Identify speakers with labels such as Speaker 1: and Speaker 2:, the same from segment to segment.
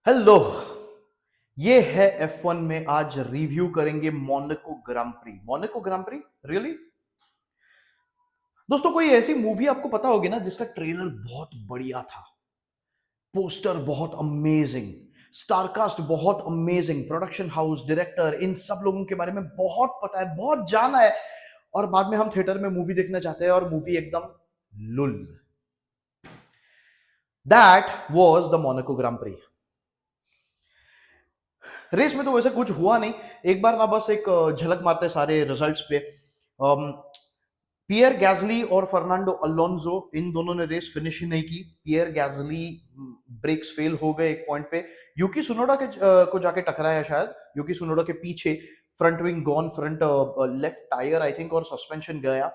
Speaker 1: Hello. ये है F1 में आज रिव्यू करेंगे Monaco Grand pre. Monaco Grand pre really दोस्तों, कोई ऐसी मूवी आपको पता होगी ना जिसका ट्रेलर बहुत बढ़िया था, पोस्टर बहुत अमेजिंग, स्टारकास्ट बहुत अमेजिंग, प्रोडक्शन हाउस, डायरेक्टर, इन सब लोगों के बारे में बहुत पता है, बहुत जाना है, और बाद में हम थिएटर में मूवी देखना चाहते हैं और मूवी एकदम लुल। That was the Monaco Grand Prix. Race में तो वैसे कुछ हुआ नहीं। एक बार ना बस एक झलक मारते सारे रिजल्ट्स पे। पियर गैजली और फर्नांडो अलोन्सो, इन दोनों ने रेस फिनिश ही नहीं की। पियर गैजली ब्रेक्स फेल हो गए एक पॉइंट पे, यूकी सुनोडा के को जाके टकराया शायद। यूकी सुनोडा के पीछे front wing gone, front left tyre I think, और सस्पेंशन गया।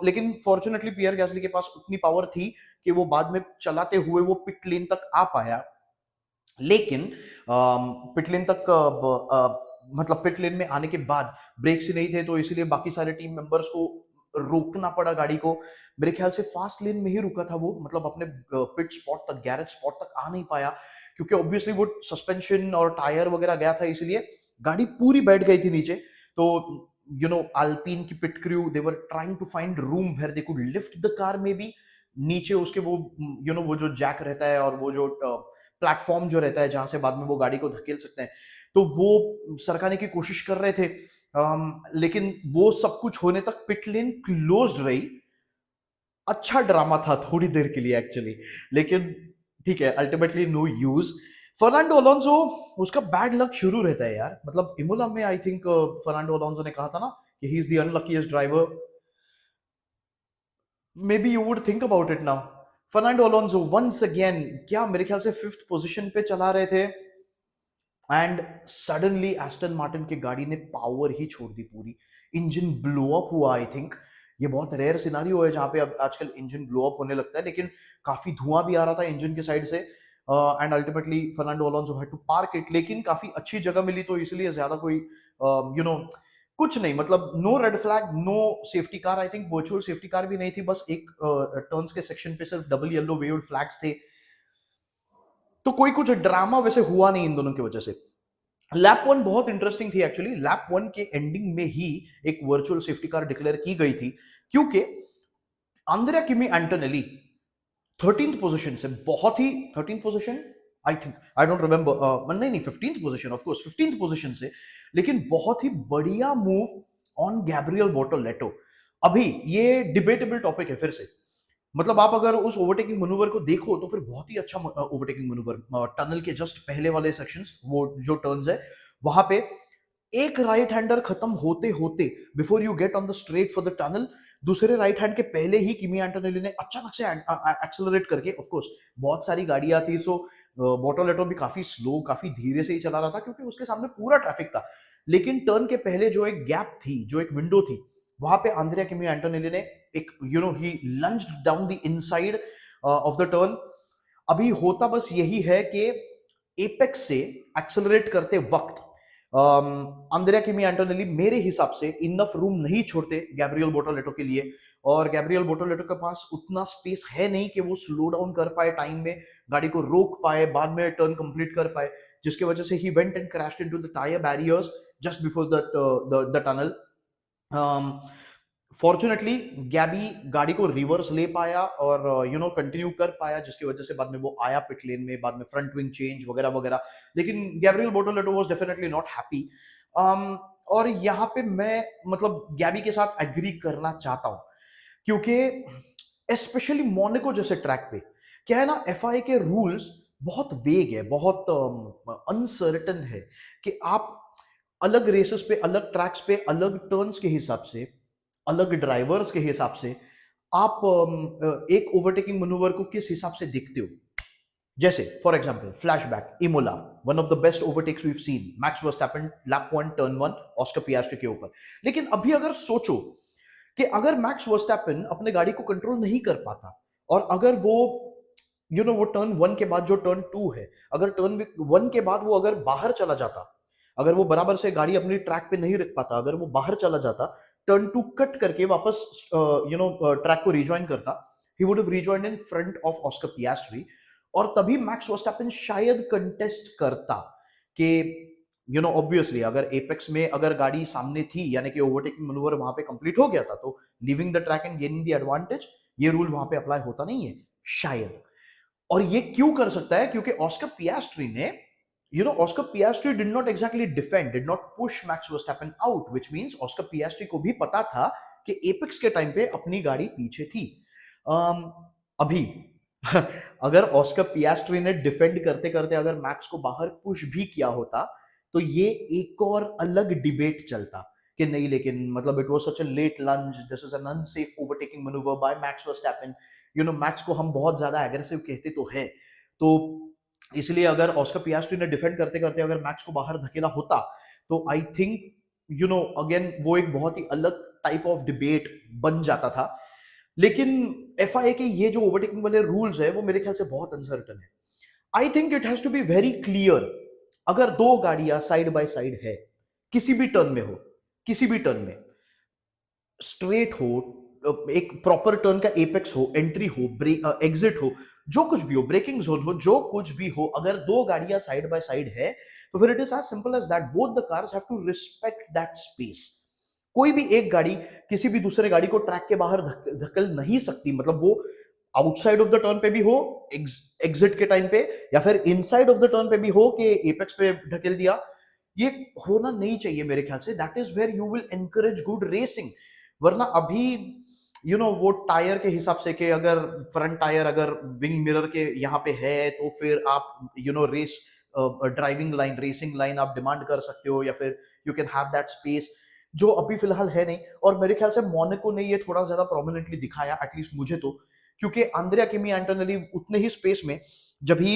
Speaker 1: लेकिन फॉर्चुनेटली पियर गैजली के पास उतनी पावर थी कि वो बाद में चलाते हुए वो पिट लेन तक आ पाया। लेकिन पिट लेन तक मतलब पिट लेन में आने के बाद ब्रेक्स ही नहीं थे, तो इसलिए बाकी सारे टीम मेंबर्स को रोकना पड़ा गाड़ी को। मेरे ख्याल से फास्ट लेन में ही रुका था वो, मतलब अपने पिट स्पॉट तक, गैरेज स्पॉट तक आ नहीं पाया, क्योंकि ऑब्वियसली वो सस्पेंशन और टायर वगैरह गया था, इसलिए गाड़ी पूरी बैठ गई थी नीचे। तो अल्पीन की pit crew, they were trying to find room where they could lift the car maybe नीचे उसके, वो वो जो जैक रहता है और वो जो प्लेटफॉर्म जो रहता है जहां से बाद में वो गाड़ी को धकेल सकते हैं, तो वो सरकाने की कोशिश कर रहे थे। लेकिन वो सब कुछ होने तक पिट लेन क्लोज्ड रही। अच्छा ड्रामा था थोड़ी देर के लिए एक्चुअली, लेकिन ठीक है, ultimately no use. Fernando Alonso, उसका बैड लक शुरू रहता है यार। मतलब इमोला में आई थिंक फर्नांडो अलोंसो ने कहा था ना कि he is the unluckiest driver. Maybe you would think about it now. Fernando Alonso once again, क्या मेरे ख्याल से फिफ्थ पोजीशन पे चला रहे थे, एंड सडनली एस्टन मार्टिन की गाड़ी ने पावर ही छोड़ दी पूरी। इंजन ब्लो अप हुआ आई थिंक। ये बहुत रेयर सिनारियो है जहां पे अब आजकल इंजन ब्लो अप होने लगता है, लेकिन काफी धुआं भी आ रहा था इंजन के साइड से। And ultimately Fernando Alonso had to park it, लेकिन काफी अच्छी जगह मिली, तो इसलिए ज्यादा कोई कुछ नहीं, मतलब no red flag, no safety car. I think virtual safety car भी नहीं थी, बस एक टर्न्स के सेक्शन पे सिर्फ डबल येलो वेव्ड फ्लैग्स थे। तो कोई कुछ ड्रामा वैसे हुआ नहीं इन दोनों की वजह से। लैप वन बहुत इंटरेस्टिंग थी एक्चुअली। लैप वन के एंडिंग में ही एक वर्चुअल सेफ्टी कार डिक्लेयर की गई थी, क्योंकि Andrea Kimi Antonelli 13th position से बहुत ही, 13th position I think, I don't remember, नहीं नहीं 15th position, of course 15th position से, लेकिन बहुत ही बढ़िया मूव ऑन गैब्रियल बोर्टोलेटो। अभी ये डिबेटेबल टॉपिक है फिर से। मतलब आप अगर उस ओवरटेकिंग मनूवर को देखो तो फिर बहुत ही अच्छा ओवरटेकिंग मनूवर, टनल के जस्ट पहले वाले सेक्शंस, वो जो टर्न्स है वहां पे एक राइट हैंडर खत्म होते होते, before you get on the straight for the tunnel, दूसरे राइट हैंड के पहले ही किमी एंटोनेली ने अचानक से एक्सेलरेट करके, ऑफ कोर्स बहुत सारी गाड़ियां थी, सो बोटोलेटो भी काफी स्लो, काफी धीरे से ही चला रहा था, क्योंकि उसके सामने पूरा ट्रैफिक था। लेकिन टर्न के पहले जो एक गैप थी, जो एक विंडो थी, वहां पे आंद्रिया किमी एंटोनेली ने एक ही lunged down the inside of the turn. अभी होता बस यही है कि एपेक्स से एक्सेलरेट करते वक्त अंद्रिया किमी एंटोनेली मेरे हिसाब से इनफ रूम नहीं छोड़ते गैब्रियल बोटोलेटो के लिए, और गैब्रियल बोटोलेटो के पास उतना स्पेस है नहीं कि वो स्लो डाउन कर पाए टाइम में, गाड़ी को रोक पाए, बाद में टर्न कंप्लीट कर पाए, जिसकी वजह से ही went and crashed into the tyre barriers just before the tunnel. Fortunately Gabi गाड़ी को रिवर्स ले पाया और कंटिन्यू कर पाया, जिसकी वजह से बाद में वो आया पिट लेन में, बाद में फ्रंट विंग चेंज वगैरह वगैरह। लेकिन Gabriel Bortoleto was definitely not happy. और यहाँ पे मैं मतलब गैबी के साथ एग्री करना चाहता हूं, क्योंकि स्पेशली मोनाको जैसे ट्रैक पे क्या है ना, एफआई के रूल्स बहुत वेग है, बहुत अनसर्टन है, कि आप अलग रेसेस पे, अलग ट्रैक्स पे, अलग टर्न्स के हिसाब से, अलग ड्राइवर्स के हिसाब से आप एक ओवरटेकिंग मनूवर को किस हिसाब से देखते हो। जैसे for example flashback Imola, one of the best overtakes we have seen, Max Verstappen lap 1 turn 1 Oscar Piastri के ऊपर। लेकिन अभी अगर सोचो कि अगर मैक्स वर्स्टैपेन अपने गाड़ी को कंट्रोल नहीं कर पाता, और अगर वो वो टर्न 1 के बाद जो टर्न 2 है, अगर टर्न 1 के बाद वो अगर बाहर चला जाता, अगर वो बराबर से गाड़ी अपनी ट्रैक पे नहीं रख पाता, अगर वो बाहर चला जाता, टर्न 2 कट करके वापस ट्रैक को रिजॉइन करता, he would have rejoined in front of Oscar Piastri, और तभी मैक्स वर्स्टैपेन शायद कंटेस्ट करता कि ऑब्वियसली अगर एपेक्स में अगर गाड़ी सामने थी यानी कि ओवरटेकिंग मैन्यूवर वहां पे कंप्लीट हो गया था, तो leaving the track and gaining the advantage, ये रूल वहां पे अप्लाई होता नहीं है शायद। और ये क्यों कर सकता है? क्योंकि ऑस्कर पियास्ट्री ने Oscar Piastri did not exactly defend, did not push Max Verstappen out, which means Oscar Piastri को भी पता था कि एपेक्स के टाइम पे अपनी गाड़ी पीछे थी। अभी अगर ऑस्कर पियास्ट्री ने डिफेंड करते करते अगर मैक्स को बाहर पुश भी किया होता, तो ये एक और अलग डिबेट चलता कि नहीं, लेकिन मतलब it was such a late lunge, this is an unsafe overtaking manoeuvre by Max Verstappen. Max को हम बहुत ज्यादा एग्रेसिव कहते तो है, तो इसलिए अगर ऑस्कर पियास्ट्री ने डिफेंड करते करते अगर मैक्स को बाहर धकेला होता, तो आई थिंक अगेन वो एक बहुत ही अलग टाइप ऑफ डिबेट बन जाता था। लेकिन एफआईए के ये जो ओवरटेकिंग वाले रूल्स है वो मेरे ख्याल से बहुत अनसर्टन है। I think it has to be very clear. अगर दो गाड़ियां साइड बाय साइड है, किसी भी टर्न में हो, किसी भी टर्न में स्ट्रेट हो, एक प्रॉपर टर्न का एपेक्स हो, एंट्री हो, ब्रेक एग्जिट हो, जो कुछ भी हो, ब्रेकिंग जोन हो, जो कुछ भी हो, अगर दो गाड़ियां साइड बाय साइड है, तो फिर it is as simple as that, both the cars have to respect that space. कोई भी एक गाड़ी किसी भी दूसरे गाड़ी को ट्रैक के बाहर धकल नहीं सकती, मतलब वो आउटसाइड ऑफ द टर्न पे भी हो एग्जिट के टाइम पे, या फिर इनसाइड ऑफ द टर्न पे भी हो कि एपेक्स पे ढकेल दिया। ये होना नहीं चाहिए मेरे ख्याल से। That is where you will encourage good racing. वरना अभी वो टायर के हिसाब से कि अगर फ्रंट टायर अगर विंग मिरर के यहाँ पे है, तो फिर आप race driving line, racing line आप डिमांड कर सकते हो, या फिर you can have that space, जो अभी फिलहाल है नहीं। और मेरे ख्याल से मोनाको ने ये थोड़ा ज्यादा प्रोमिनेंटली दिखाया, एटलीस्ट मुझे तो, क्योंकि आंद्रिया किमी एंटोनेली उतने ही स्पेस में जब ही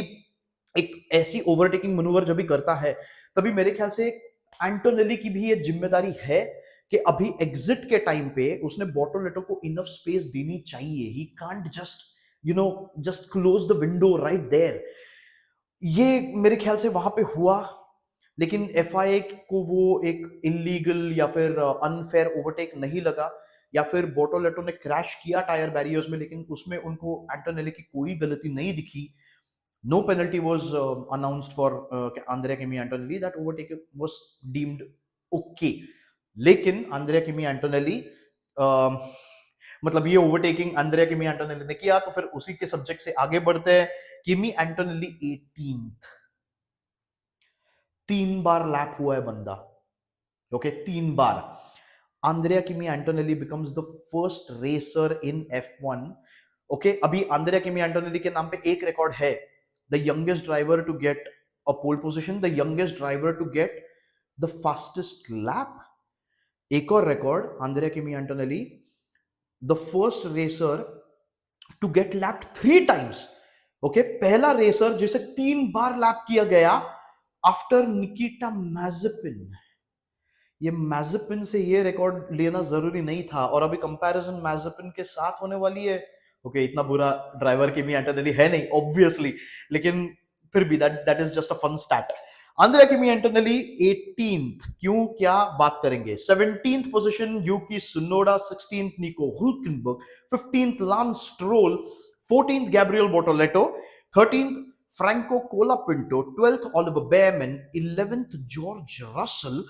Speaker 1: एक ऐसी ओवरटेकिंग मनूवर जब भी करता है, तभी मेरे ख्याल से एंटोनेली की भी ये जिम्मेदारी है कि अभी एग्जिट के टाइम पे उसने बोटोलेटो को इनफ स्पेस देनी चाहिए। He can't just close the window right there. ये मेरे ख्याल से वहां पे हुआ, लेकिन एफआईए को वो एक इलीगल या फिर अनफेयर ओवरटेक नहीं लगा, या फिर बोटोलेटो ने क्रैश किया टायर बैरियर्स में, लेकिन उसमें उनको एंटोनेली की कोई गलती नहीं दिखी। No penalty was announced for Andrea Kimi Antonelli. That overtake was deemed okay. लेकिन आंद्रिया किमी एंटोनेली मतलब ये ओवरटेकिंग आंद्रिया किमी एंटोनेली ने किया, तो फिर उसी के सब्जेक्ट से आगे बढ़ते हैं। किमी एंटोनेली 18th, 3 बार लैप हुआ है बंदा, okay, 3 bar. Andrea Kimi Antonelli becomes the first racer in F1। Okay, अभी आंद्रिया किमी एंटोनेली के नाम पे एक रिकॉर्ड है, the youngest driver to get a pole position, the youngest driver to get the fastest lap। एक और record, Andrea Kimi Antonelli the first racer to get lapped 3 times। Okay, पहला racer जिसे 3 बार lap किया गया after निकिटा मैजेपिन। ये मैजेपिन से ये record लेना जरूरी नहीं था, और अभी कंपैरिजन मैजेपिन के साथ होने वाली है। ओके, इतना बुरा ड्राइवर की भी एंटोनेली है नहीं ऑब्वियसली, लेकिन फिर भी that is just a fun stat. Andrea Kimi Antonelli 18th, क्यों क्या बात करेंगे। 17th पोजीशन यूकी Tsunoda, 16th Nico Hulkenberg, 15th Lance Stroll, 14th Gabriel Bortoleto, 13th Franco Colapinto, 12th Oliver Bearman, 11th George Russell,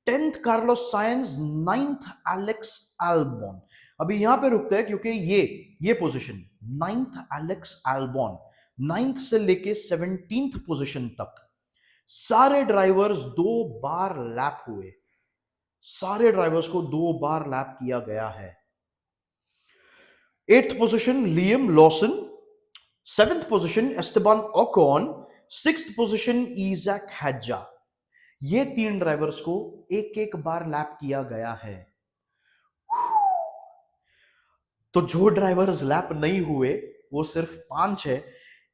Speaker 1: 10th Carlos Sainz, 9th Alex Albon. अभी यहां पे रुकते हैं क्योंकि ये position 9th Alex Albon, 9th से लेके 17th position तक सारे ड्राइवर्स 2 बार लैप हुए, सारे ड्राइवर्स को 2 बार लैप किया गया है। 8th position Liam Lawson, 7th position Esteban Ocon, 6th position Isack हैजा। ये 3 ड्राइवर्स को एक एक बार लैप किया गया है। तो जो ड्राइवर्स लैप नहीं हुए वो सिर्फ 5 है।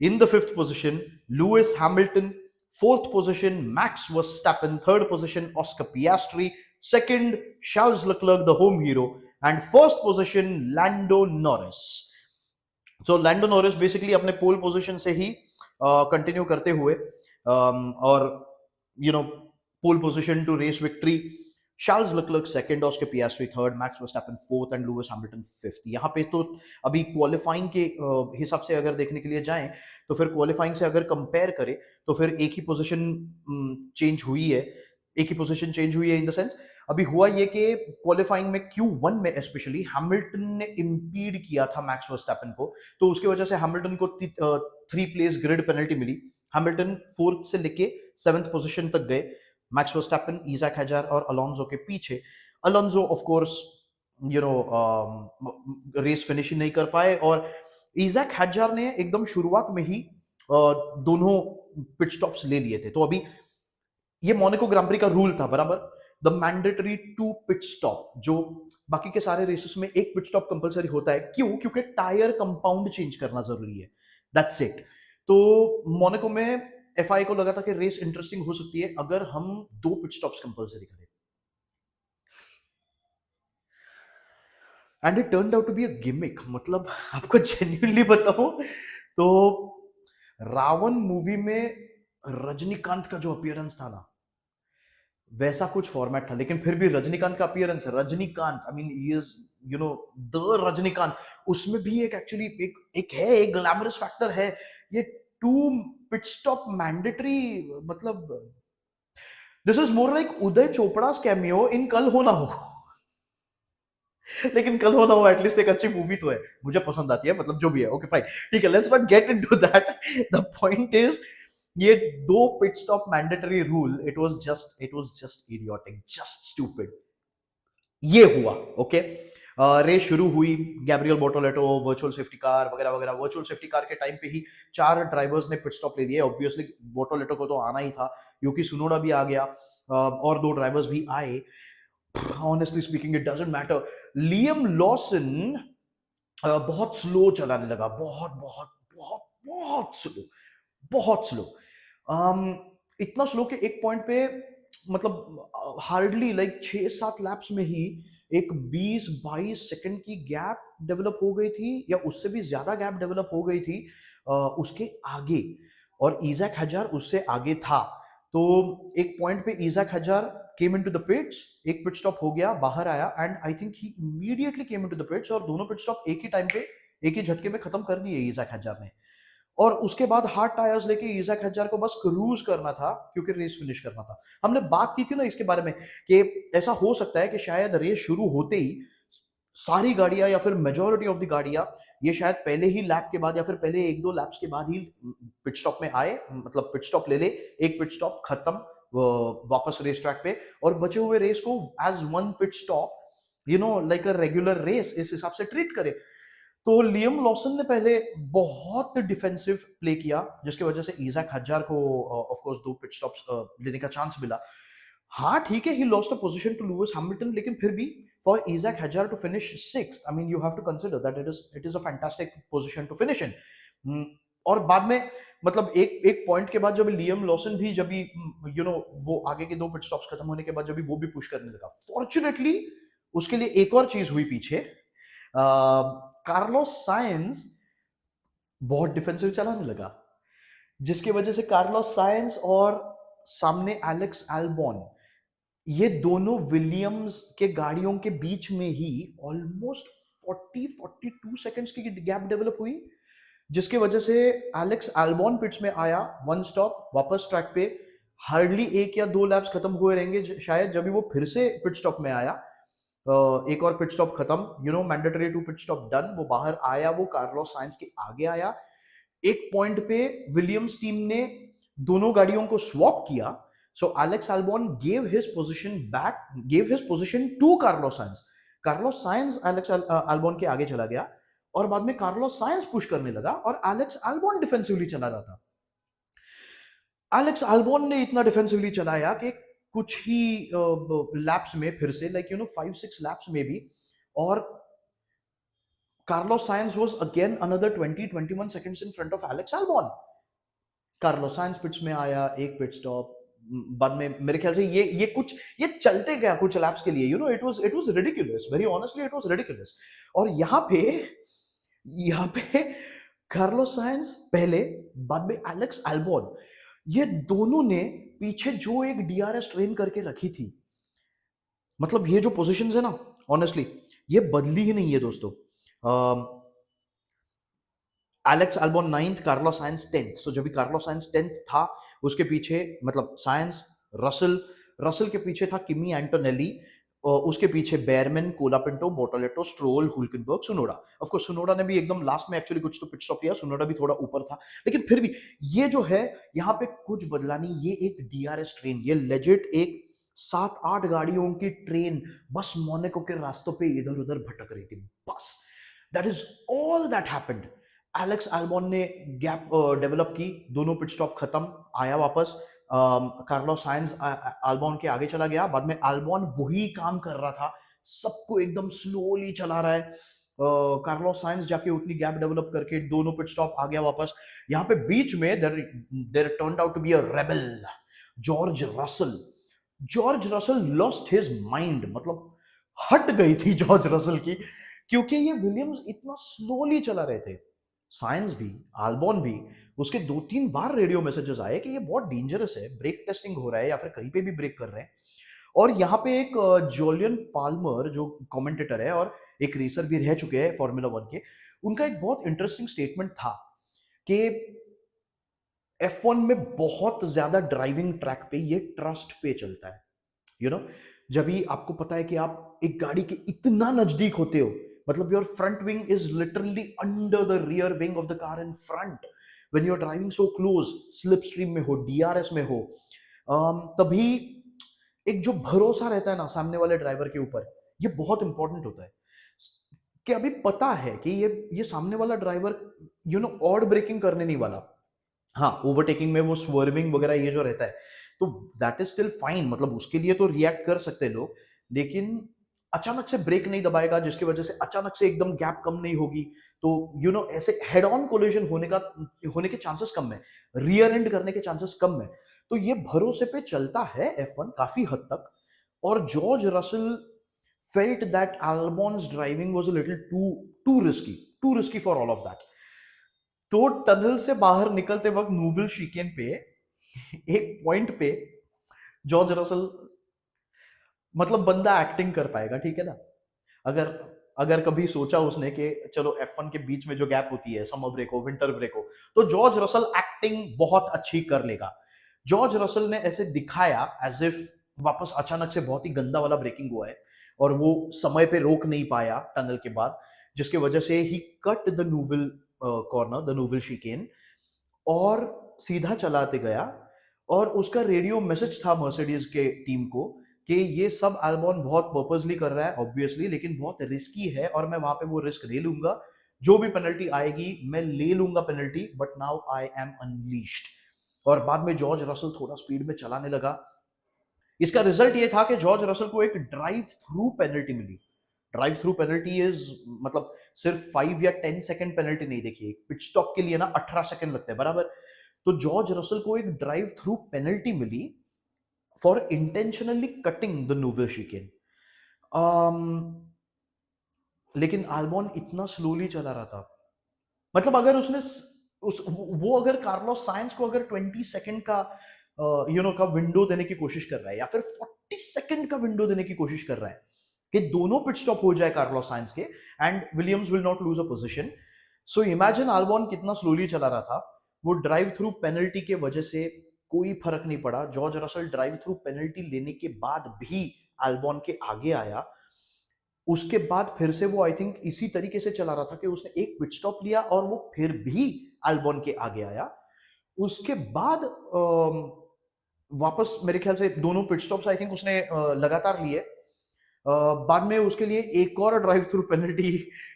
Speaker 1: In the 5th position Lewis Hamilton, 4th position Max Verstappen, 3rd position Oscar Piastri, 2nd Charles Leclerc the home hero, and 1st position Lando Norris. So Lando Norris basically अपने pole position से ही continue करते हुए और pole position to race victory, Charles Leclerc second और उसके Piastri third, Max Verstappen fourth and Lewis Hamilton fifth. यहाँ पे तो अभी क्वालिफाइंग के हिसाब से अगर देखने के लिए जाएं तो फिर क्वालिफाइंग से अगर कंपेयर करें तो फिर एक ही पोजीशन चेंज हुई है, एक ही पोजीशन चेंज हुई है इन द सेंस अभी हुआ ये कि क्वालिफाइंग में Q1 में स्पेशली हैमिल्टन ने इम्पीड किया था मैक्स वर्स्टैपन को, तो उसकी वजह से हैमिल्टन को 3 प्लेस ग्रिड पेनल्टी मिली। हैमिल्टन फोर्थ से लेके 7th पोजीशन तक गए, मैक्स वर्स्टैपन, इज़ैक हैजार और अलोंसो के पीछे। Alonso of course you race finish ही नहीं कर पाए और इज़ैक हैजार ने एकदम शुरुआत में ही दोनों पिट स्टॉप्स ले लिए थे। तो अभी ये मोनाको ग्रां प्री का रूल था बराबर, द मैंडेटरी 2 पिट स्टॉप, जो बाकी के सारे रेसेस में एक पिट स्टॉप कंपलसरी होता है। क्यों? क्योंकि टायर कंपाउंड चेंज करना जरूरी है, दैट्स इट। तो मोनाको में एफआई को लगा था कि रेस इंटरेस्टिंग हो सकती है अगर हम 2 पिट स्टॉप्स कंपलसरी करें, and it turned out to be a gimmick. मतलब आपको जेन्युइनली बताऊं तो रावण मूवी में रजनीकांत का जो अपीयरेंस था ना, वैसा कुछ फॉर्मेट था, लेकिन फिर भी रजनीकांत का appearance, Rajinikanth, I mean he is the Rajinikanth, उसमें भी एक एक्चुअली एक है, एक ग्लैमरस फैक्टर है। ये 2 पिट स्टॉप मैंडेटरी, मतलब this is more like Uday Chopra cameo इन कल हो ना हो। लेकिन कल हो ना हो एटलीस्ट एक अच्छी मूवी तो है, मुझे पसंद आती है, मतलब जो भी है, ओके फाइन, ठीक है, let's not get into that. The point is ये 2 pit stop mandatory rule, it was just idiotic, just stupid. ये हुआ, ओके। रेस शुरू हुई, Gabriel Bortoleto, virtual safety car वगैरह वगैरह। वर्चुअल सेफ्टी कार के टाइम पे ही 4 ड्राइवर्स ने पिट स्टॉप ले दिए। ऑब्वियसली बोटोलेटो को तो आना ही था, यूकी सुनोडा भी आ गया, और 2 ड्राइवर्स भी आए। Honestly speaking it doesn't matter. Liam Lawson बहुत स्लो चलाने लगा, बहुत बहुत बहुत बहुत स्लो, बहुत स्लो। इतना स्लो कि एक पॉइंट पे, मतलब हार्डली लाइक 6-7 लैप्स में ही एक 20-22 सेकंड की गैप डेवलप हो गई थी, या उससे भी ज्यादा गैप डेवलप हो गई थी उसके आगे, और इज़ैक हजार उससे आगे था। तो एक पॉइंट पे इज़ैक हजार केम इनटू द पिट्स, एक पिट स्टॉप हो गया, बाहर आया, and I think he immediately came into the pits, और दोनों पिट स्टॉप एक ही टाइम पे, एक ही झटके में खत्म कर दिए इज़ैक हजार ने। और उसके बाद हार्ड टायर्स लेके इज़ैक हजार को बस क्रूज करना था, क्योंकि रेस फिनिश करना था। हमने बात की थी ना इसके बारे में कि ऐसा हो सकता है कि शायद रेस शुरू होते ही सारी गाड़ियां या फिर मेजोरिटी ऑफ द गाड़ियां ये शायद पहले ही लैप के बाद या फिर पहले 1-2 लैप्स के बाद ही पिट स्टॉप में आए, मतलब पिट स्टॉप ले ले, एक पिट स्टॉप खत्म, वापस रेस ट्रैक पे, और बचे हुए रेस को as 1 pit stop, like a regular race, इस हिसाब से ट्रीट करे। तो लियम लॉसन ने पहले बहुत डिफेंसिव प्ले किया, जिसकी वजह से इज़ैक हजार को ऑफ कोर्स 2 पिट स्टॉप्स लेने का चांस मिला। हाँ ठीक है, he lost a position to Lewis Hamilton, लेकिन फिर भी for Isack Hadjar to finish 6th, I mean you have to consider that it is a fantastic position to finish in. और बाद में, मतलब एक एक पॉइंट के बाद जब लियम लॉसन भी, जब वो आगे के 2 पिट स्टॉप्स खत्म होने के बाद जब वो भी पुश करने लगा, फॉर्चुनेटली उसके लिए एक और चीज हुई पीछे। कार्लोस साइंस बहुत डिफेंसिव चलाने लगा, जिसकी वजह से कार्लोस साइंस और सामने एलेक्स एल्बॉन, ये दोनों विलियम्स के गाड़ियों के बीच में ही ऑलमोस्ट 40-42 सेकंड्स की गैप डेवलप हुई, जिसकी वजह से एलेक्स एल्बॉन पिट्स में आया, 1 स्टॉप वापस ट्रैक पे, हार्डली 1 या 2 लैप्स खत्म हुए रहेंगे शायद, जब भी वो फिर से पिट स्टॉप में आया, एक और पिट स्टॉप खत्म, मैंडेटरी 2 पिट स्टॉप डन, वो बाहर आया, वो कार्लोस साइंस के आगे आया। एक पॉइंट पे विलियम्स टीम ने दोनों गाड़ियों को स्वॉप किया, so Alex Albon gave his position to Carlos Sainz. Carlos Sainz Alex Albon के आगे चला गया, और बाद में कार्लोस साइंस पुश करने लगा, और एलेक्स एल्बॉन डिफेंसिवली चला रहा था। एलेक्स एल्बॉन ने इतना डिफेंसिवली चलाया कि कुछ ही लैप्स में फिर से, लाइक 5-6 लैप्स में भी, और Carlos Sainz was again another 20-21 seconds in front of Alex Albon. Carlos Sainz pits में आया, एक पिट स्टॉप, बाद में मेरे ख्याल से ये चलते गया कुछ लैप्स के लिए, it was ridiculous, very honestly it was ridiculous. और यहाँ पे कार्लोस साइंस पहले, बाद में एलेक्स एल्बॉन, ये दोनों ने पीछे जो एक डीआरएस ट्रेन करके रखी थी, मतलब ये जो पोजीशंस है ना, ऑनेस्टली ये बदली ही नहीं है दोस्तों। Alex Albon ninth, Carlos Sainz tenth. So जब भी कार्लोस साइंस टेंथ था, उसके पीछे मतलब साइंस, रसल, रसल के पीछे था किमी एंटोनेली, और उसके पीछे बेयरमैन, कोलापिंटो, बोटोलेटो, स्ट्रोल, हुल्केनबर्ग, सुनोडा। ऑफ कोर्स सुनोडा ने भी एकदम लास्ट में एक्चुअली कुछ तो पिट स्टॉप किया, सुनोडा भी थोड़ा ऊपर था, लेकिन फिर भी ये जो है, यहाँ पे कुछ बदला नहीं। ये एक डीआरएस ट्रेन, ये लेजिट एक 7-8 गाड़ियों की ट्रेन बस मोनाको के रास्तों पे इधर उधर भटक रही थी, बस। That is all that happened. Alex Albon ने गैप डेवलप की, दोनों पिट स्टॉप खत्म, आया वापस, कार्लोस साइंस अल्बॉन के आगे चला गया। बाद में अल्बॉन वही काम कर रहा था, सबको एकदम स्लोली चला रहा है। कार्लोस साइंस जाके उतनी गैप डेवलप करके दोनों पिट स्टॉप आ गया वापस। यहाँ पे बीच में there turned out to be a rebel, George Russell. George Russell lost his mind, मतलब हट गई थी जॉर्ज रसल की, क्योंकि ये विलियम्स इतना स्लोली चला रहे थे। साइंस भी, आल्बॉन भी, उसके 2-3 बार रेडियो मैसेजेस आए कि ये बहुत डेंजरस है, ब्रेक टेस्टिंग हो रहा है या फिर कहीं पे भी ब्रेक कर रहे हैं। और यहाँ पे एक जोलियन पाल्मर जो कमेंटेटर है और एक रेसर भी रह चुके हैं फॉर्मूला 1 के, उनका एक बहुत इंटरेस्टिंग स्टेटमेंट था कि F1 में बहुत ज्यादा ड्राइविंग ट्रैक पे ये ट्रस्ट पे चलता है। यू नो, जब भी आपको पता है कि आप एक गाड़ी के इतना नजदीक होते हो, मतलब your front wing is literally under the rear wing of the car in front, when you are driving so close, slipstream में हो, डीआरएस में हो, तभी एक जो भरोसा रहता है ना सामने वाले ड्राइवर के ऊपर, ये बहुत इंपॉर्टेंट होता है। कि अभी पता है कि ये सामने वाला ड्राइवर ऑड ब्रेकिंग करने नहीं वाला। हाँ, ओवरटेकिंग में वो स्वर्विंग वगैरह ये जो रहता है, तो दैट इज स्टिल फाइन, मतलब उसके लिए तो रिएक्ट कर सकते हैं लोग, लेकिन अचानक से ब्रेक नहीं दबाएगा जिसकी वजह से अचानक से एकदम गैप कम नहीं होगी, तो ऐसे हेड ऑन कोलिजन होने के चांसेस कम है, रियर एंड करने के चांसेस कम है। तो ये भरोसे पे चलता है F1 काफी हद तक। और George Russell felt that Albon's driving was a little to risky for all of that. तो टनल से बाहर निकलते वक्त नूविल शिकेन पे एक पॉइंट पे जॉर्ज रसल, मतलब बंदा एक्टिंग कर पाएगा, ठीक है ना। अगर अगर कभी सोचा उसने कि चलो F1 के बीच में जो गैप होती है, समर ब्रेक हो, विंटर ब्रेक हो, तो जॉर्ज रसल एक्टिंग बहुत अच्छी कर लेगा। जॉर्ज रसल ने ऐसे दिखाया एज इफ वापस अचानक से बहुत ही गंदा वाला ब्रेकिंग हुआ है और वो समय पे रोक नहीं पाया टनल के बाद, जिसके वजह से ही cut the नूविल corner, the Nouvelle शिकेन, और सीधा चलाते गया। और उसका रेडियो मैसेज था मर्सिडीज के टीम को कि ये सब अल्बॉन बहुत पर्पसली कर रहा है ऑब्वियसली, लेकिन बहुत रिस्की है और मैं वहां पे वो रिस्क ले लूंगा, जो भी पेनल्टी आएगी मैं ले लूंगा penalty, but now I am unleashed. और बाद में जॉर्ज रसल थोड़ा स्पीड में चलाने लगा। इसका रिजल्ट ये था कि जॉर्ज रसल को एक ड्राइव थ्रू पेनल्टी मिली। ड्राइव थ्रू पेनल्टी इज, मतलब सिर्फ 5 या 10 सेकंड पेनल्टी नहीं, देखिए पिट स्टॉप के लिए ना 18 सेकंड लगते हैं बराबर। तो जॉर्ज रसल को एक ड्राइव थ्रू पेनल्टी मिली for intentionally cutting the Nouvelle chicane. लेकिन आल्बॉन इतना स्लोली चला रहा था, मतलब अगर उसने वो अगर कार्लोस साइंस को अगर 20 सेकंड का का विंडो देने की कोशिश कर रहा है या फिर 40 सेकंड का विंडो देने की कोशिश कर रहा है कि दोनों पिट स्टॉप हो जाए कार्लोस साइंस के and Williams will not lose a position, so imagine Albon कितना स्लोली चला रहा था। वो ड्राइव थ्रू पेनल्टी के वजह से कोई फर्क नहीं पड़ा, George Russell drive through penalty लेने के बाद भी आल्बॉन के आगे आया। उसके बाद फिर से वो आई थिंक इसी तरीके से चला रहा था कि उसने एक पिट स्टॉप लिया और वो फिर भी अल्बॉन के आगे आया। उसके बाद वापस मेरे ख्याल से दोनों पिट स्टॉप्स आई थिंक उसने लगातार लिए। बाद में उसके लिए एक और ड्राइव थ्रू पेनल्टी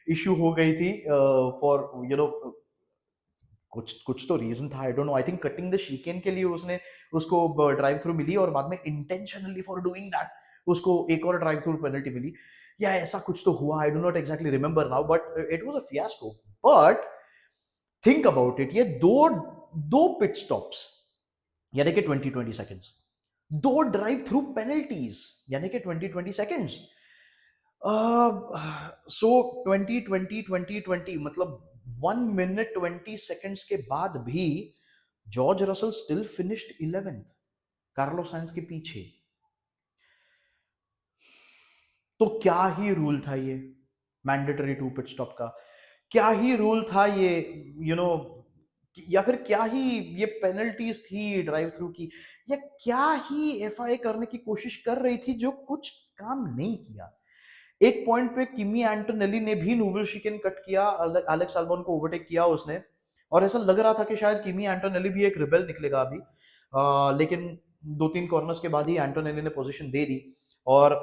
Speaker 1: इशू हो गई थी फॉर कुछ कुछ तो रीजन था, I don't know, I think cutting the chicane के लिए उसने उसको ड्राइव थ्रू मिली और बाद में इंटेंशनली फॉर डूइंग दैट उसको एक और ड्राइव थ्रू पेनल्टी मिली, या ऐसा कुछ तो हुआ, I do not exactly remember now, but it was a fiasco. But think about it, ये दो दो पिट स्टॉप्स यानी कि 20-20 सेकंड्स, दो ड्राइव थ्रू पेनल्टीज यानी कि 20-20 सेकंड्स, सो 20-20 मतलब 1 मिनट 20 सेकंड्स के बाद भी George Russell still finished 11th Carlos Sainz के पीछे। तो क्या ही रूल था ये मैंडेटरी 2 पिट स्टॉप का, क्या ही रूल था ये, यू नो, या फिर क्या ही ये पेनल्टीज थी ड्राइव थ्रू की, या क्या ही एफआई करने की कोशिश कर रही थी जो कुछ काम नहीं किया। एक पॉइंट पे किमी एंटोनेली ने भी नोवल शिकेन कट किया, एलेक्स अल्बॉन को ओवरटेक किया उसने, और ऐसा लग रहा था कि शायद किमी एंटोनेली भी एक रिबेल निकलेगा अभी, लेकिन 2-3 कॉर्नर्स के बाद ही एंटोनेली ने पोजीशन दे दी। और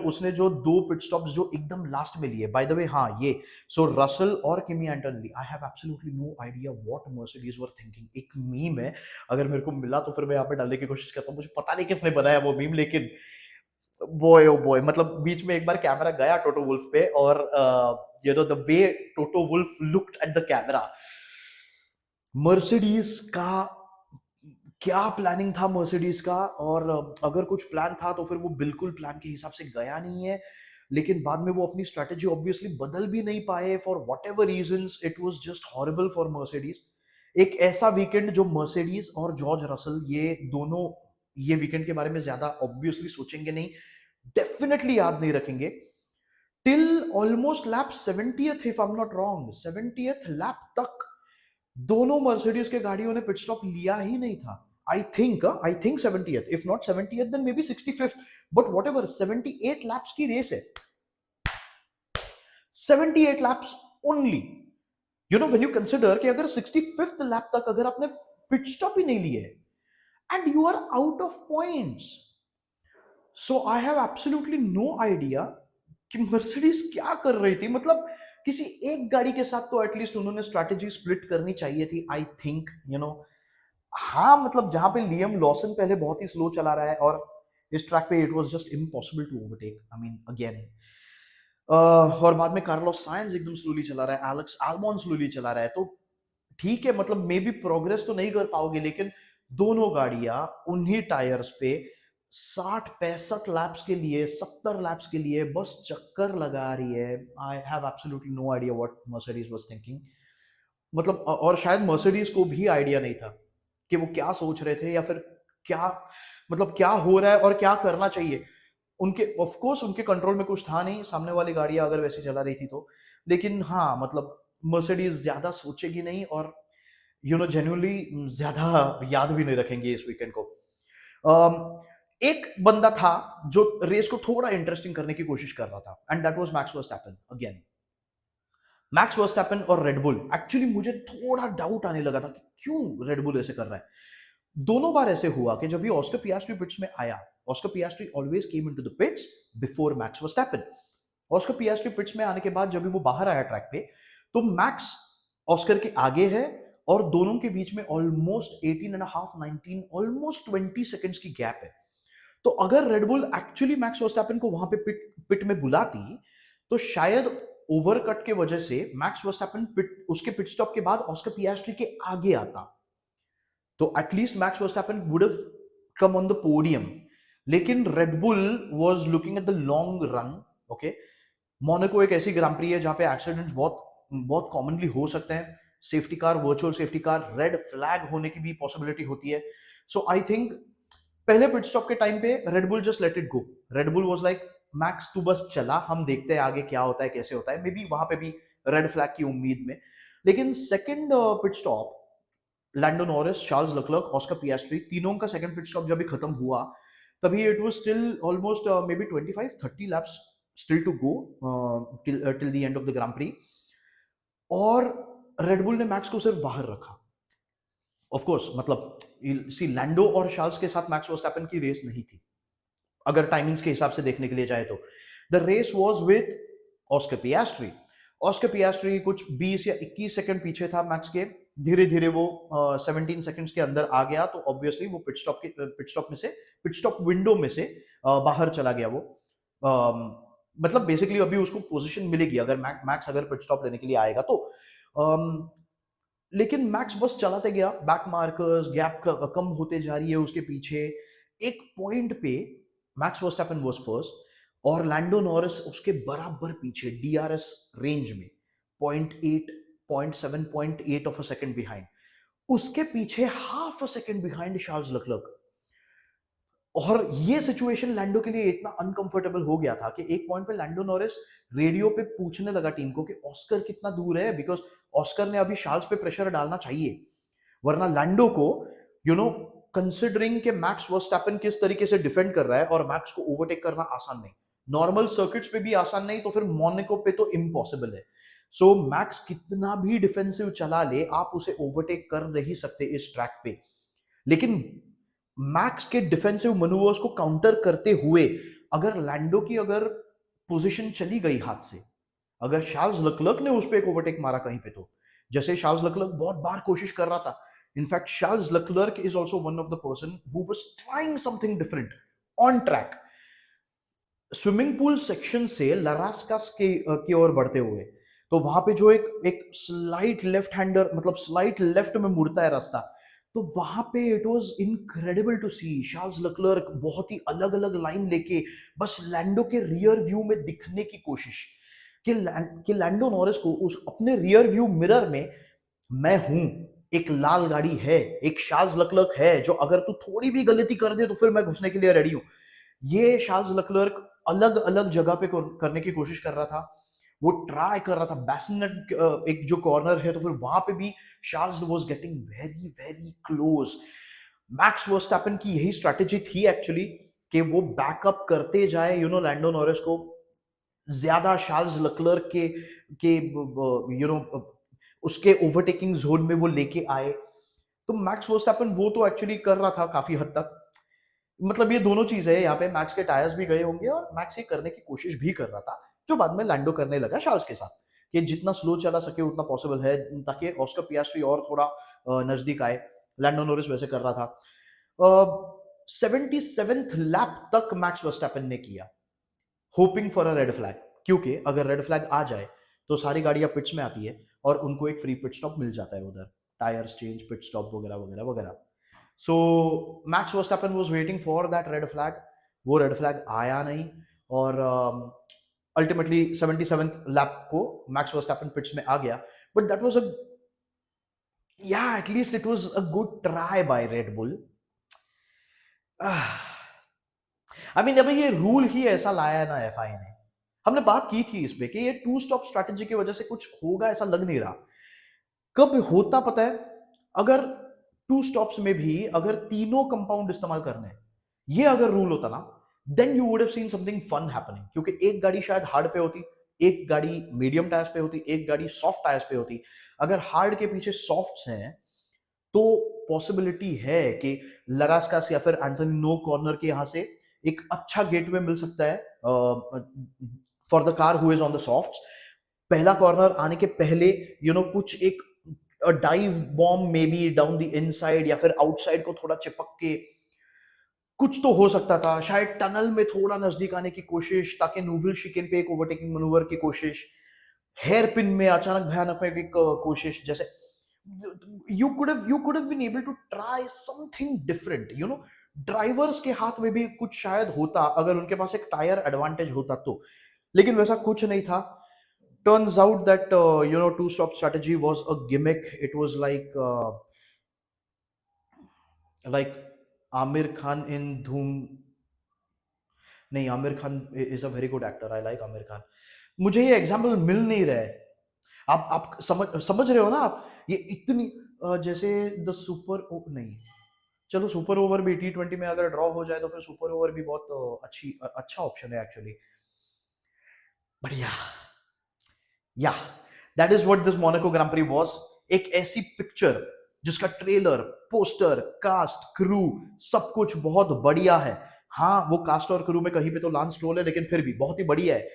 Speaker 1: उसने जो 2 पिट स्टॉप्स जो एकदम लास्ट में लिए, बाय द वे, हाँ ये, सो रसल और Kimi Antonelli, I have absolutely no idea what Mercedes were thinking. एक मीम है, अगर मेरे को मिला तो फिर मैं यहाँ पे डालने की कोशिश करता हूँ, मुझे पता नहीं किसने बनाया वो मीम, लेकिन बॉय ओ बॉय, मतलब बीच में एक बार कैमरा गया टोटो वुल्फ पे, और the way Toto Wolff looked at the camera, Mercedes का क्या प्लानिंग था मर्सिडीज का, और अगर कुछ प्लान था तो फिर वो बिल्कुल प्लान के हिसाब से गया नहीं है। लेकिन बाद में वो अपनी स्ट्रेटेजी ऑब्वियसली बदल भी नहीं पाए, for what ever reasons it was just horrible for Mercedes. एक ऐसा वीकेंड जो मर्सिडीज और जॉर्ज रसल ये दोनों, ये वीकेंड के बारे में ज्यादा ऑब्वियसली सोचेंगे नहीं, डेफिनेटली याद नहीं रखेंगे, till almost lap 70th, if I am not wrong, 70th lap तक दोनों मर्सिडीज के गाड़ियों ने पिट स्टॉप लिया ही नहीं था। I think 70th, if not 70th then maybe 65th, but whatever, 78 laps की रेस है, 78 laps only. When you consider कि अगर 65th लैप तक अगर आपने पिट स्टॉप ही नहीं लिए and you are out of points, so I have absolutely no idea कि मर्सिडीज क्या कर रही थी। मतलब किसी एक गाड़ी के साथ तो एटलीस्ट उन्होंने स्ट्रैटेजी स्प्लिट करनी चाहिए थी, आई थिंक, हाँ, मतलब जहां पे लियम लॉसन पहले बहुत ही स्लो चला रहा है, और इस ट्रैक पे it was just impossible to overtake, I mean again, और बाद में कार्लोस साइंस एकदम स्लोली चला रहा है, एलेक्स आल्बॉन स्लोली चला रहा है, तो ठीक है, मतलब मे बी प्रोग्रेस तो नहीं कर पाओगे, लेकिन दोनों गाड़ियां उन्हीं टायर्स पे 60-65 लैप्स के लिए, 70 लैप्स के लिए बस चक्कर लगा रही है। I have absolutely no idea what Mercedes was thinking. मतलब और शायद मर्सिडीज को भी आइडिया नहीं था कि वो क्या सोच रहे थे, या फिर क्या, मतलब क्या हो रहा है और क्या करना चाहिए। उनके ऑफ कोर्स उनके कंट्रोल में कुछ था नहीं, सामने वाली गाड़ियां अगर वैसे चला रही थी तो, लेकिन हाँ, मतलब मर्सिडीज ज्यादा सोचेगी नहीं, और जेन्युइनली ज्यादा याद भी नहीं रखेंगे इस वीकेंड को। एक बंदा था जो रेस को थोड़ा इंटरेस्टिंग करने की कोशिश कर रहा था, and that was max Verstappen again. Max Verstappen और रेडबुल, एक्चुअली मुझे थोड़ा डाउट आने लगा था कि क्यों रेडबुल ऐसे कर रहा है। दोनों बार ऐसे हुआ कि जब भी ऑस्कर पियास्ट्री पिट्स में आया, Oscar Piastri always came into the pits before Max Verstappen. Oscar Piastri pits में आने के बाद जब भी वो बाहर आया ट्रैक पे, तो मैक्स ऑस्कर के आगे है, और दोनों के बीच में almost 18 and half 19, almost 20 seconds की गैप है। तो अगर रेडबुल एक्चुअली मैक्स वर्स्टैपेन को वहां पे पिट में बुलाती, तो शायद ओवरकट के वजह से मैक्स वर्स्टैपेन उसके पिट स्टॉप के बाद ऑस्कर पियास्ट्री के आगे आता, तो at least Max Verstappen would have come on the podium. लेकिन Red Bull was looking at the long run. Okay, Monaco एक ऐसी ग्रां प्री है जहां पे एक्सीडेंट्स बहुत बहुत कॉमनली हो सकते हैं, safety car, virtual safety car, red flag होने की भी पॉसिबिलिटी होती है। सो आई थिंक पहले पिट स्टॉप के टाइम पे Red Bull just let it go. Red Bull was like, max तू बस चला, हम देखते हैं आगे क्या होता है, कैसे होता है, मे बी वहां पे भी रेड फ्लैग की उम्मीद में। लेकिन second pit stop, Lando Norris, Charles Leclerc, Oscar Piastri, तीनों का सेकंड पिट स्टॉप जब भी खत्म हुआ, तभी it was still almost maybe 25-30 laps still to go till the end of the Grand Prix, और रेडबुल ने मैक्स को सिर्फ बाहर रखा। ऑफ कोर्स, मतलब सी, लैंडो और चार्ल्स के साथ मैक्स वर्स्टैपेन की रेस नहीं थी, अगर टाइमिंग्स के हिसाब से देखने के लिए जाए तो। The race was with Oscar Piastri. Oscar Piastri कुछ 20 या 21 सेकंड पीछे था मैक्स के, धीरे धीरे वो 17 सेकंड्स के अंदर आ गया, तो ऑब्वियसली वो पिट स्टॉप विंडो में से बाहर चला गया वो। मतलब बेसिकली अभी उसको पोजीशन मिलेगी अगर मैक्स अगर पिट स्टॉप लेने के लिए आएगा तो। लेकिन मैक्स बस चलाते गया, बैक मार्कर्स, गैप कम होते जा रही है उसके पीछे। एक पॉइंट पे मैक्स वर्स्टैपेन वाज फर्स्ट, और लैंडो नॉरिस उसके बराबर पीछे डीआरएस रेंज में 0.8, 0.7, 0.8 ऑफ अ सेकंड बिहाइंड, उसके पीछे half a second behind Charles Leclerc. और ये सिचुएशन लैंडो के लिए इतना अनकंफर्टेबल हो गया था कि एक पॉइंट पे लैंडो नॉरिस रेडियो पे पूछने लगा टीम को कि ऑस्कर कितना दूर है, बिकॉज ऑस्कर ने अभी शार्ल्स पे प्रेशर डालना चाहिए, वरना लैंडो को कंसिडरिंग कि मैक्स वर्स्टैपन किस तरीके से डिफेंड कर रहा है और मैक्स को ओवरटेक करना आसान नहीं, नॉर्मल सर्किट्स पे भी आसान नहीं, तो फिर मोनाको पे तो इम्पॉसिबल है। सो मैक्स कितना भी डिफेंसिव चला ले, आप उसे ओवरटेक कर नहीं सकते इस ट्रैक पे। लेकिन मैक्स के डिफेंसिव मनूवर्स को काउंटर करते हुए अगर लैंडो की अगर पोजीशन चली गई हाथ से, अगर चार्ल्स लेक्लर्क ने उस पर एक ओवरटेक मारा कहीं पे, तो जैसे चार्ल्स लेक्लर्क बहुत बार कोशिश कर रहा था, in fact Charles Leclerc is also one of the person who was trying something different on track. Swimming pool section से लरास्कास की ओर बढ़ते हुए, तो वहां पे जो एक एक स्लाइट लेफ्ट हैंडर, मतलब स्लाइट लेफ्ट में मुड़ता है रास्ता, तो वहां पे it was incredible to see Charles Leclerc बहुत ही अलग अलग लाइन लेके बस लैंडो के रियर व्यू में दिखने की कोशिश, कि लैंडो नॉरिस को उस अपने रियर व्यू मिरर में, मैं हूं, एक लाल गाड़ी है, एक चार्ल्स लेक्लर्क है, जो अगर तू थोड़ी भी गलती कर दे तो फिर मैं घुसने के लिए रेडी हूं। ये चार्ल्स लेक्लर्क अलग अलग जगह पे करने की कोशिश कर रहा था, वो ट्राई कर रहा था बैसिनेट एक जो कॉर्नर है, तो फिर वहां पे भी Charles was getting very very close. Max Verstappen की यही स्ट्रैटेजी थी एक्चुअली, कि वो बैकअप करते जाए लैंडो नॉरिस को, ज्यादा चार्ल्स लेक्लर्क के उसके ओवरटेकिंग जोन में वो लेके आए। तो मैक्स वर्स्टैपन वो तो एक्चुअली कर रहा था काफी हद तक, मतलब ये दोनों चीजें है यहाँ पे, मैक्स के टायर्स भी गए होंगे और मैक्स ये करने की कोशिश भी कर रहा था, जो बाद में लैंडो करने लगा चार्ल्स के साथ, कि जितना स्लो चला सके उतना पॉसिबल है, ताकि ऑस्कर पियास्ट्री और थोड़ा नजदीक आए। लैंडो नॉरिस वैसे कर रहा था। 77th लैप तक मैक्स वर्स्टैपन ने किया, hoping for a red flag, क्योंकि अगर रेड फ्लैग आ जाए तो सारी गाड़ियां पिट्स में आती है और उनको एक फ्री पिट स्टॉप मिल जाता है उधर, टायर्स चेंज, पिट स्टॉप वगैरह वगैरह वगैरह। So Max Verstappen was waiting for that red flag, वो रेड फ्लैग आया नहीं, और अल्टीमेटली 77th लैप को मैक्स वर्स्टैपन पिट्स में आ गया। बट दैट वाज अ, या at least it was a good try by Red Bull. I mean अभी ये रूल ही ऐसा लाया है ना एफआई ने, हमने बात की थी इस पे कि ये टू स्टॉप स्ट्रैटेजी की वजह से कुछ होगा ऐसा लग नहीं रहा। कब होता पता है, अगर टू स्टॉप्स में भी अगर तीनों कंपाउंड इस्तेमाल करने हैं, ये अगर रूल होता ना, then you would have seen something fun happening, क्योंकि एक गाड़ी शायद हार्ड पे होती, एक गाड़ी मीडियम टायर्स पे होती, एक गाड़ी सॉफ्ट टायर्स पे होती। अगर हार्ड के पीछे सॉफ्ट्स हैं, तो पॉसिबिलिटी है कि लरास्कास या फिर एंथोनी नो कॉर्नर के यहां से एक अच्छा गेटवे मिल सकता है for the car who is on the softs. पहला कॉर्नर आने के पहले कुछ एक dive bomb may be down the inside या फिर आउटसाइड को थोड़ा चिपक के कुछ तो हो सकता था, शायद टनल में थोड़ा नजदीक आने की कोशिश, ताकि नूविल शिकेन पे एक ओवरटेकिंग मनूवर की कोशिश, हेयर पिन में अचानक भयानक में एक कोशिश, जैसे you could have been able to try something different, drivers के हाथ में भी कुछ शायद होता अगर उनके पास एक टायर एडवांटेज होता तो, लेकिन वैसा कुछ नहीं था। Turns out that two stop strategy was a gimmick. It was like Amir Khan in Dhoom. नहीं, Aamir Khan is a very good actor, I like Aamir Khan. मुझे ये एग्जाम्पल मिल नहीं रहा है। आप समझ रहे हो ना आप, ये इतनी जैसे द सुपर नहीं, चलो सुपर ओवर भी T20 में अगर ड्रॉ हो जाए तो फिर सुपर ओवर भी बहुत अच्छा ऑप्शन है एक्चुअली। बट या that is what this Monaco grand pre was. एक ऐसी पिक्चर जिसका ट्रेलर, पोस्टर, कास्ट, क्रू, सब कुछ बहुत बढ़िया है। हाँ, वो कास्ट और क्रू में कहीं पे तो लांस स्ट्रोल है, लेकिन फिर भी बहुत ही बढ़िया है।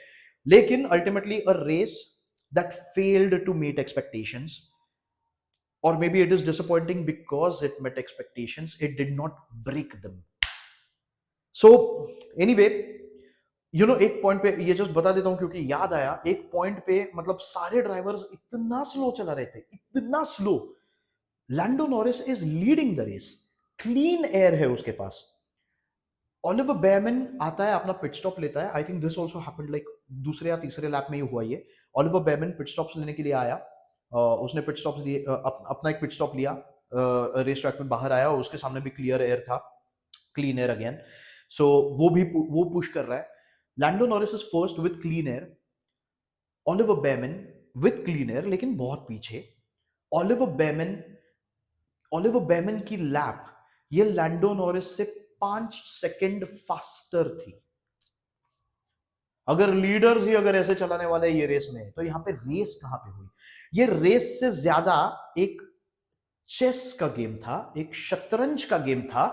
Speaker 1: लेकिन ultimately a race that failed to meet expectations, or maybe it is disappointing because it met expectations, it did not break them. So anyway, एक पॉइंट पे ये जस्ट बता देता हूं क्योंकि याद आया, एक पॉइंट पे मतलब सारे ड्राइवर्स इतना स्लो चला रहे थे, इतना slow. Lando Norris is leading the race, clean air है उसके पास। ओलिवर बेयरमैन आता है, अपना पिट स्टॉप लेता है। I think this also happened like दूसरे या तीसरे लैप में ही हुआ ये। ओलिवर बेयरमैन पिट स्टॉप्स लेने के लिए आया, उसने पिट स्टॉप लिए, अपना एक पिट स्टॉप लिया, रेस ट्रैक में बाहर आया और उसके सामने भी क्लियर एयर था। क्लीन एयर अगेन, सो वो पुश कर रहा है. Lando Norris is first with clean air, Oliver Bearman with clean air लेकिन बहुत पीछे. ऑलिवर बेमन ऑलिवर बेमन की लैप ये लैंडो नॉरिस से 5 सेकंड फास्टर थी. अगर लीडर्स ही अगर ऐसे चलाने वाले ये रेस में, तो यहां पे रेस कहां पे हुई? ये रेस से ज्यादा एक चेस का गेम था, एक शतरंज का गेम था,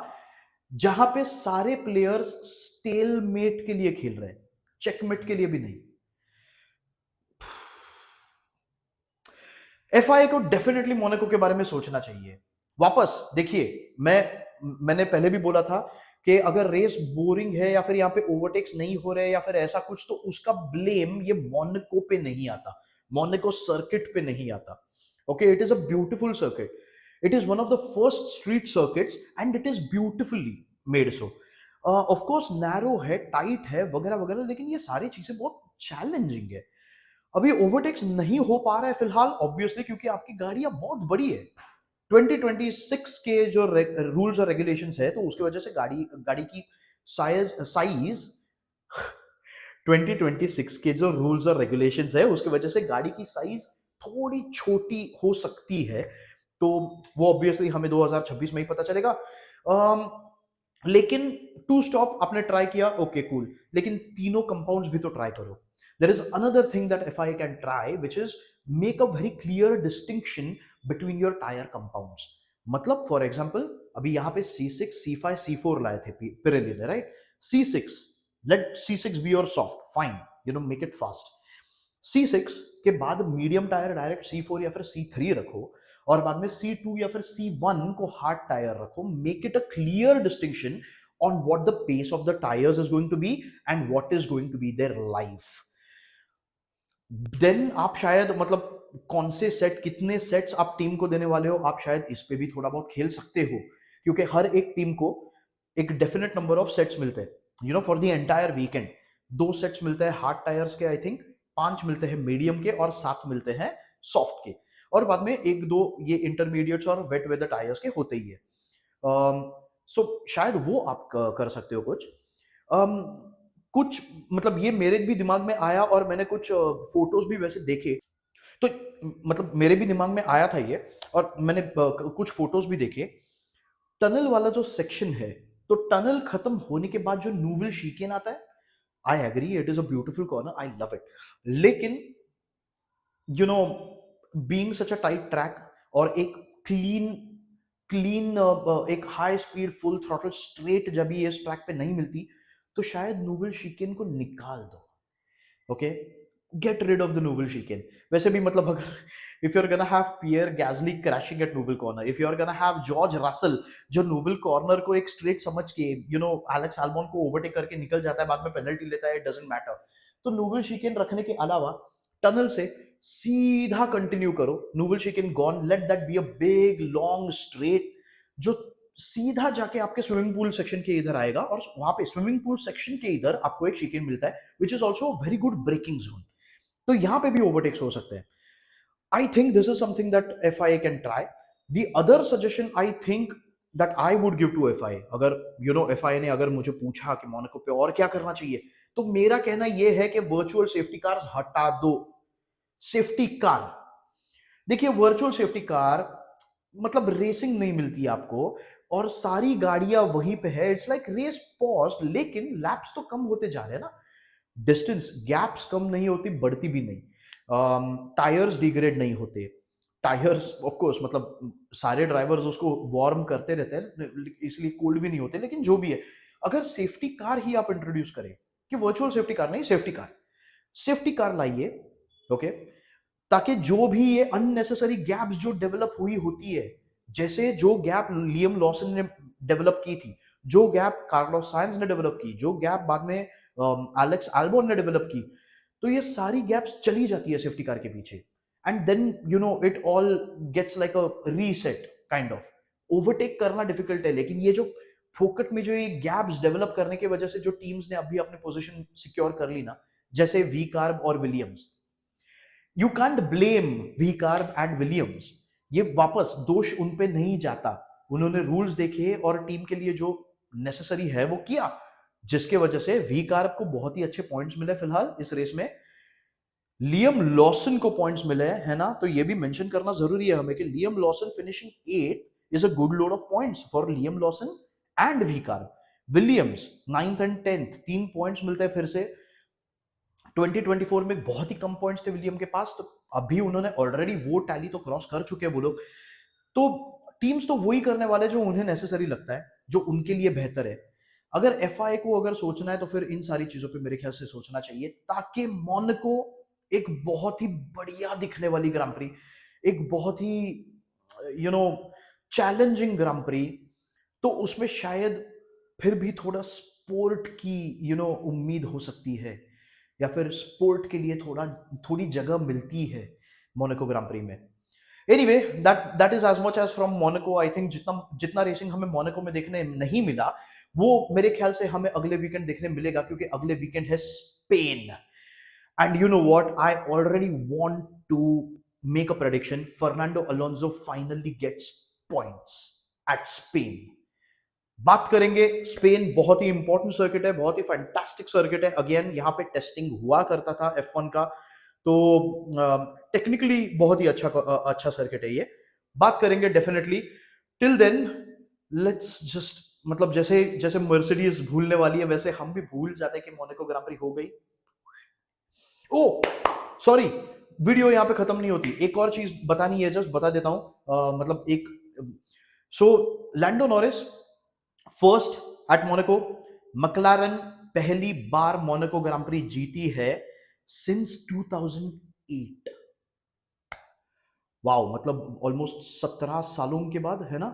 Speaker 1: जहां पे सारे प्लेयर्स स्टेलमेट के लिए खेल रहे हैं, चेकमेट के लिए भी नहीं. एफआईए को डेफिनेटली मोनाको के बारे में सोचना चाहिए. वापस देखिए, मैंने पहले भी बोला था कि अगर रेस बोरिंग है या फिर यहाँ पे ओवरटेक्स नहीं हो रहे या फिर ऐसा कुछ, तो उसका ब्लेम ये मोनाको पे नहीं आता, मोनाको सर्किट पे नहीं आता. Okay, it is a beautiful circuit, it is one of the first street circuits and it is beautifully made. So of course narrow है, टाइट है, वगैरह वगैरह, लेकिन ये सारी चीजें बहुत चैलेंजिंग है. अभी ओवरटेक्स नहीं हो पा रहा है फिलहाल, ऑब्वियसली क्योंकि आपकी गाड़ियां बहुत बड़ी है. 2026 के जो रूल्स और रेगुलेशंस है, तो उसकी वजह से गाड़ी की साइज 2026 के जो रूल्स और रेगुलेशंस है, उसकी वजह से गाड़ी की साइज थोड़ी छोटी हो सकती है. तो वो ऑब्वियसली हमें 2026 में ही पता चलेगा. लेकिन टू स्टॉप आपने ट्राई किया, ओके कूल, लेकिन तीनों कंपाउंड्स भी तो ट्राई करो. There is another thing that FIA can try, which is make a very clear distinction between your tire compounds. मतलब फॉर एग्जाम्पल अभी यहाँ पे C6, C5, C4 लाए थे पिरेली ने, right? C6, let C6 be your soft, fine, you know, make it fast. C6 के बाद medium tyre direct C4 या फिर C3 रखो, और बाद में C2 या फिर C1 को हार्ड टायर रखो. Make it a clear distinction on what the pace of the tires is going to be and what is going to be their life. Then आप शायद, मतलब कौन से सेट, कितने सेट्स आप टीम को देने वाले हो, आप शायद इस पे भी थोड़ा बहुत खेल सकते हो, क्योंकि हर एक टीम को एक डेफिनेट नंबर ऑफ सेट्स मिलते हैं, you know, for the entire weekend. 2 sets मिलते हैं हार्ड टायर्स के, आई थिंक 5 मिलते हैं मीडियम के और 7 मिलते हैं सॉफ्ट के, और बाद में 1-2 ये इंटरमीडिएट्स और वेट वेदर टायर्स के होते ही है. सो शायद वो आप कर सकते हो कुछ. कुछ मतलब ये मेरे भी दिमाग में आया, और मैंने कुछ फोटोज भी वैसे देखे, तो मतलब मेरे भी दिमाग में आया था ये, और मैंने कुछ फोटोज भी देखे. टनल वाला जो सेक्शन है, तो टनल खत्म होने के बाद जो नूवल शीकेन आता है, I agree, it is a beautiful corner, I love it. लेकिन you know, being such a tight track और एक क्लीन क्लीन एक high speed full throttle straight जब ये इस ट्रैक पे नहीं मिलती, तो शायद नूवल शिकेन को निकाल दो. Okay, get rid of the Nouvelle chicane. वैसे भी मतलब अगर if you are gonna have Pierre Gasly crashing at Nouvelle corner, if you are gonna have George Russell जो नूवल कॉर्नर को एक स्ट्रेट समझ के, यू नो, एलेक्स एल्बॉन को ओवरटेक करके निकल जाता है, बाद में पेनल्टी लेता है, इट डजंट मैटर. तो नूवल शिकेन रखने के अलावा टनल से सीधा कंटिन्यू करो. Nouvelle chicane gone, let that be a big long straight जो सीधा जाके आपके स्विमिंग पूल सेक्शन के इधर आएगा, और वहां पे स्विमिंग पूल सेक्शन के इधर आपको एक शिकेन मिलता है, which is also very good braking zone. तो यहां पे भी ओवरटेक्स हो सकते हैं. I think this is something that FIA can try. The other suggestion I think that I would give to FIA, अगर यू नो FIA ने अगर मुझे पूछा कि मोनाको पे और क्या करना चाहिए, तो मेरा कहना यह है कि वर्चुअल सेफ्टी कार्स हटा दो. सेफ्टी कार, देखिए वर्चुअल सेफ्टी कार मतलब रेसिंग नहीं मिलती आपको, और सारी गाड़ियां वहीं पे है. इट्स लाइक रेस पॉज, लेकिन लैप्स तो कम होते जा रहे हैं ना, डिस्टेंस गैप्स कम नहीं होती, बढ़ती भी नहीं. टायर्स डिग्रेड नहीं होते. टायर्स ऑफ कोर्स मतलब सारे ड्राइवर्स उसको वार्म करते रहते हैं, इसलिए कोल्ड भी नहीं होते, लेकिन जो भी है, अगर सेफ्टी कार ही आप इंट्रोड्यूस करें, कि वर्चुअल सेफ्टी कार नहीं, सेफ्टी कार लाइए, ओके, ताकि जो भी ये अननेसेसरी गैप्स जो डेवलप हुई होती है, जैसे जो गैप लियम लॉसन ने डेवलप की थी, जो गैप कार्लोस साइंस ने डेवलप की, जो गैप बाद में एलेक्स एल्बोन ने डेवलप की, तो ये सारी गैप्स चली जाती है सेफ्टी कार के पीछे, and then you know it all gets like a reset kind of. Overtake करना डिफिकल्ट है, लेकिन ये जो फोकट में जो ये गैप्स डेवलप करने की वजह से जो टीम्स ने अभी अपने पोजीशन सिक्योर कर ली ना, जैसे वी कार्ब और Williams, you can't blame V CARB and Williams. ये वापस दोष उन पे नहीं जाता. उन्होंने रूल्स देखे और टीम के लिए जो नेसेसरी है वो किया, जिसके वजह से वी कार को बहुत ही अच्छे पॉइंट्स मिले फिलहाल इस रेस में। लियम लॉसन को पॉइंट्स मिले हैं, है ना, तो ये भी मेंशन करना जरूरी है हमें कि Liam Lawson finishing 8 is a good load of points for Liam Lawson and V car. Williams 9th and 10th 3 points मिलते हैं फिर से। 2024 में बहुत ही कम पॉइंट्स थे विलियम के पास, तो अभी उन्होंने ऑलरेडी वो टैली तो क्रॉस कर चुके हैं वो लोग। तो टीम्स तो वही करने वाले जो उन्हें नेसेसरी लगता है, जो उनके लिए बेहतर है। अगर एफआई को अगर सोचना है तो फिर इन सारी चीजों पे मेरे ख्याल से सोचना चाहिए, ताकि मोनाको एक बहुत ही बढ़िया दिखने वाली ग्रां प्री, एक बहुत ही चैलेंजिंग ग्रां प्री, तो उसमें शायद फिर भी थोड़ा स्पोर्ट की उम्मीद हो सकती है, या फिर स्पोर्ट के लिए थोड़ी जगह मिलती है मोनाको ग्रां प्री में। Anyway, that is as much as from Monaco. I think जितना जितना रेसिंग हमें मोनाको में देखने नहीं मिला, वो मेरे ख्याल से हमें अगले वीकेंड देखने मिलेगा, क्योंकि अगले वीकेंड है Spain. And you know what, I already want to make a prediction, Fernando Alonso finally gets points at Spain. बात करेंगे, स्पेन बहुत ही इंपॉर्टेंट सर्किट है, बहुत ही फैंटास्टिक सर्किट है। अगेन यहाँ पे टेस्टिंग हुआ करता था F1 का, तो टेक्निकली बहुत ही अच्छा सर्किट है ये। बात करेंगे definitely. Till then let's just, मतलब जैसे जैसे मर्सिडीज भूलने वाली है, वैसे हम भी भूल जाते हैं कि मोनाको ग्रां प्री हो गई। ओ सॉरी, वीडियो यहाँ पे खत्म नहीं होती, एक और चीज बतानी है, जस्ट बता देता हूं। मतलब एक Lando Norris first at Monaco. McLaren पहली बार मोनाको ग्रां प्री जीती है सिंस 2008। वाओ, मतलब ऑलमोस्ट 17 सालों के बाद, है ना।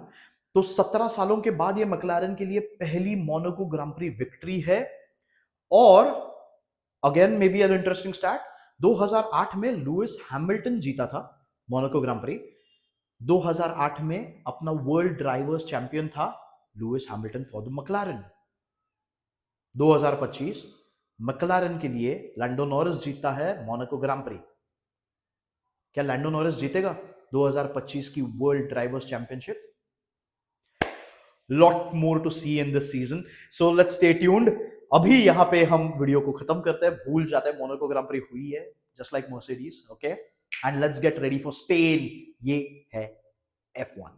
Speaker 1: तो 17 सालों के बाद ये मैक्लारेन के लिए पहली मोनाको ग्रां प्री विक्ट्री है। और again may be an interesting stat, 2008 में लुइस हैमिल्टन जीता था मोनाको ग्रां प्री। 2008 में अपना वर्ल्ड ड्राइवर्स चैंपियन था Lewis Hamilton for the McLaren. 2025 McLaren के लिए लैंडो नॉरिस जीतता है मोनाको ग्रां प्री। क्या लैंडो नॉरिस जीतेगा 2025 की world drivers championship? Lot more to see in this season, so let's stay tuned. अभी यहां पे हम वीडियो को खत्म करते हैं, भूल जाते हैं मोनाको ग्रां प्री हुई है, just like Mercedes, okay. And let's get ready for Spain, ये है F1।